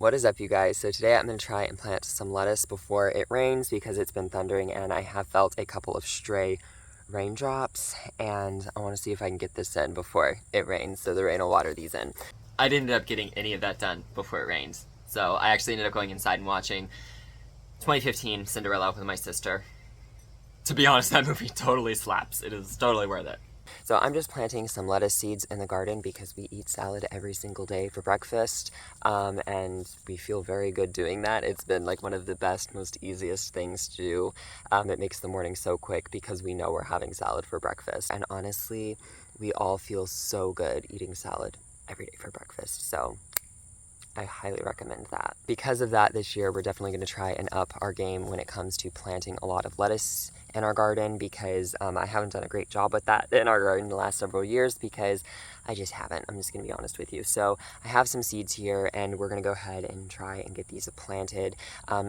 What is up, you guys? So today I'm going to try and plant some lettuce before it rains because it's been thundering and I have felt a couple of stray raindrops, and I want to see if I can get this in before it rains so the rain will water these in. I didn't end up getting any of that done before it rained, so I actually ended up going inside and watching 2015 Cinderella with my sister. To be honest, that movie totally slaps. It is totally worth it. So I'm just planting some lettuce seeds in the garden because we eat salad every single day for breakfast, and we feel very good doing that. It's been like one of the best, most easiest things to do. It makes the morning so quick because we know we're having salad for breakfast. And honestly, we all feel so good eating salad every day for breakfast. So I highly recommend that. Because of that, this year we're definitely going to try and up our game when it comes to planting a lot of lettuce in our garden, because I haven't done a great job with that in our garden the last several years because I just haven't. I'm just going to be honest with you. So I have some seeds here and we're going to go ahead and try and get these planted.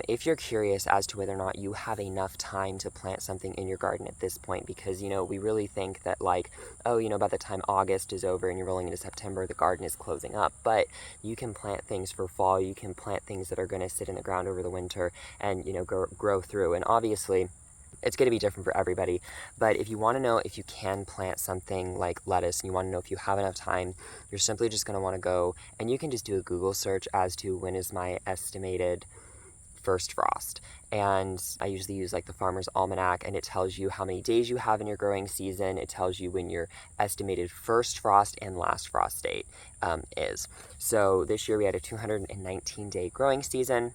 If you're curious as to whether or not you have enough time to plant something in your garden at this point, because, you know, we really think that like, oh, you know, by the time August is over and you're rolling into September, the garden is closing up. But you can plant things for fall. You can plant things that are going to sit in the ground over the winter and, you know, grow through. And obviously, it's going to be different for everybody, but if you want to know if you can plant something like lettuce and you want to know if you have enough time, you're simply just going to want to go and you can just do a Google search as to when is my estimated first frost. And I usually use like the Farmer's Almanac, and it tells you how many days you have in your growing season. It tells you when your estimated first frost and last frost date is. So this year we had a 219-day growing season,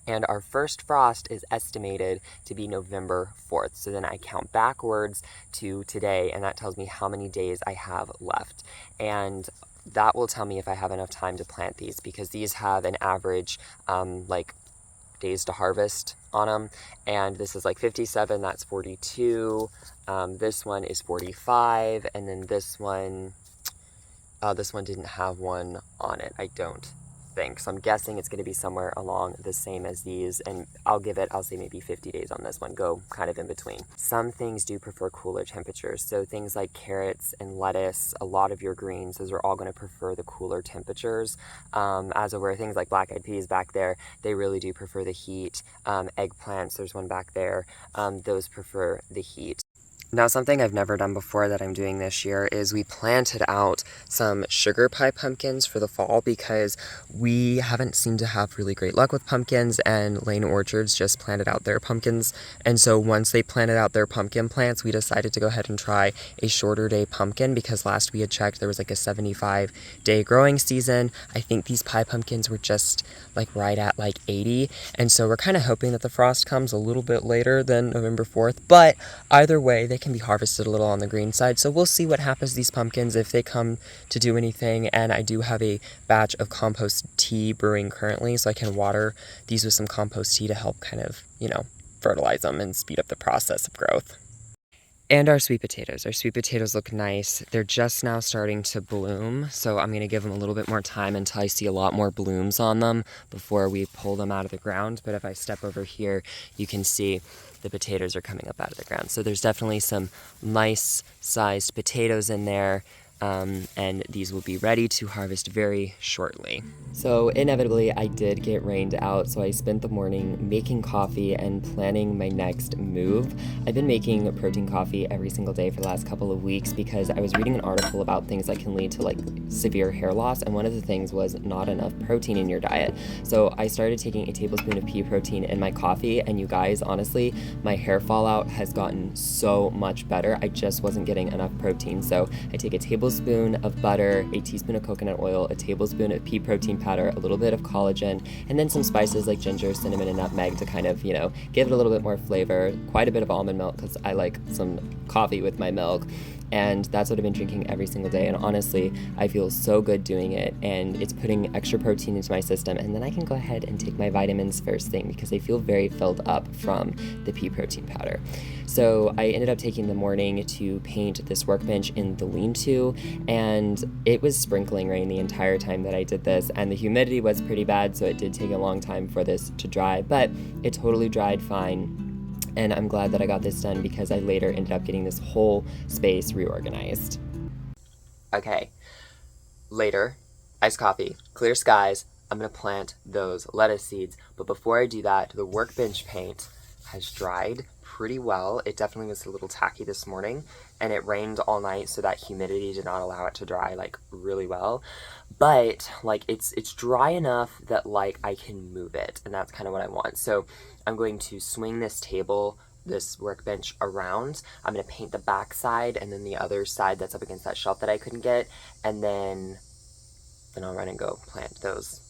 and our first frost is estimated to be November 4th. So then I count backwards to today, and that tells me how many days I have left. And that will tell me if I have enough time to plant these, because these have an average like days to harvest on them. And this is like 57, that's 42. This one is 45, and then this one didn't have one on it, I don't think. So I'm guessing it's going to be somewhere along the same as these, and I'll say maybe 50 days on this one, go kind of in between. Some things do prefer cooler temperatures, so things like carrots and lettuce, a lot of your greens, those are all going to prefer the cooler temperatures, as over things like black-eyed peas back there, they really do prefer the heat. Eggplants, there's one back there, those prefer the heat. Now, something I've never done before that I'm doing this year is we planted out some sugar pie pumpkins for the fall, because we haven't seemed to have really great luck with pumpkins, and Lane Orchards just planted out their pumpkins. And so once they planted out their pumpkin plants, we decided to go ahead and try a shorter day pumpkin, because last we had checked there was like a 75-day growing season. I think these pie pumpkins were just like right at like 80. And so we're kind of hoping that the frost comes a little bit later than November 4th. But either way, they can be harvested a little on the green side. So we'll see what happens to these pumpkins, if they come to do anything. And I do have a batch of compost tea brewing currently, so I can water these with some compost tea to help kind of, you know, fertilize them and speed up the process of growth. And our sweet potatoes. Our sweet potatoes look nice. They're just now starting to bloom, so I'm going to give them a little bit more time until I see a lot more blooms on them before we pull them out of the ground. But if I step over here, you can see the potatoes are coming up out of the ground. So there's definitely some nice sized potatoes in there. And these will be ready to harvest very shortly. So inevitably I did get rained out, so I spent the morning making coffee and planning my next move. I've been making protein coffee every single day for the last couple of weeks because I was reading an article about things that can lead to like severe hair loss, and one of the things was not enough protein in your diet. So I started taking a tablespoon of pea protein in my coffee, and you guys, honestly, my hair fallout has gotten so much better. I just wasn't getting enough protein. So I take a tablespoon of butter, a teaspoon of coconut oil, a tablespoon of pea protein powder, a little bit of collagen, and then some spices like ginger, cinnamon, and nutmeg to kind of, you know, give it a little bit more flavor. Quite a bit of almond milk because I like some coffee with my milk. And that's what I've been drinking every single day. And honestly, I feel so good doing it, and it's putting extra protein into my system. And then I can go ahead and take my vitamins first thing because I feel very filled up from the pea protein powder. So I ended up taking the morning to paint this workbench in the lean-to, and it was sprinkling rain the entire time that I did this, and the humidity was pretty bad, so it did take a long time for this to dry, but it totally dried fine. And I'm glad that I got this done because I later ended up getting this whole space reorganized. Okay, later, iced coffee, clear skies, I'm gonna plant those lettuce seeds. But before I do that, the workbench paint has dried pretty well. It definitely was a little tacky this morning, and it rained all night, so that humidity did not allow it to dry like really well. But like it's dry enough that like I can move it, and that's kind of what I want. So I'm going to swing this workbench around. I'm gonna paint the back side and then the other side that's up against that shelf that I couldn't get, and then I'll run and go plant those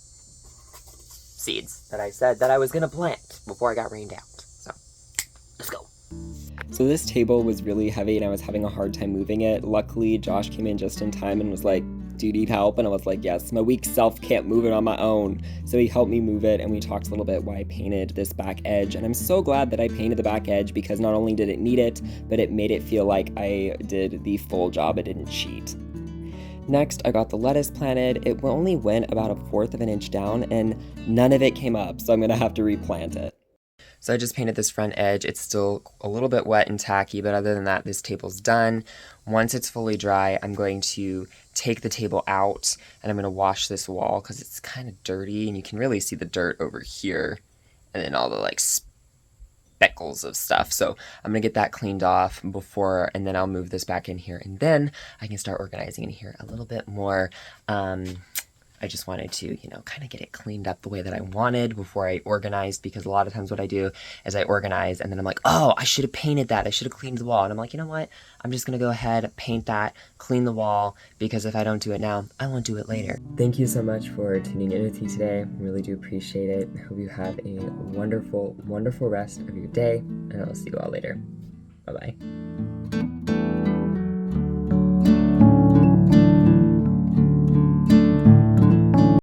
seeds that I said that I was gonna plant before I got rained out. So let's go. So this table was really heavy and I was having a hard time moving it. Luckily, Josh came in just in time and was like, "Do you need help?" And I was like, "Yes, my weak self can't move it on my own." So he helped me move it, and we talked a little bit why I painted this back edge. And I'm so glad that I painted the back edge, because not only did it need it, but it made it feel like I did the full job. I didn't cheat. Next, I got the lettuce planted. It only went about 1/4 of an inch down, and none of it came up, so I'm gonna have to replant it. So I just painted this front edge. It's still a little bit wet and tacky, but other than that, this table's done. Once it's fully dry, I'm going to take the table out, and I'm gonna wash this wall because it's kind of dirty, and you can really see the dirt over here, and then all the like speckles of stuff. So I'm gonna get that cleaned off before, and then I'll move this back in here, and then I can start organizing in here a little bit more. I just wanted to, kind of get it cleaned up the way that I wanted before I organized, because a lot of times what I do is I organize and then I'm like, oh, I should have painted that. I should have cleaned the wall. And I'm like, you know what? I'm just going to go ahead, paint that, clean the wall, because if I don't do it now, I won't do it later. Thank you so much for tuning in with me today. I really do appreciate it. I hope you have a wonderful, wonderful rest of your day, and I'll see you all later. Bye-bye.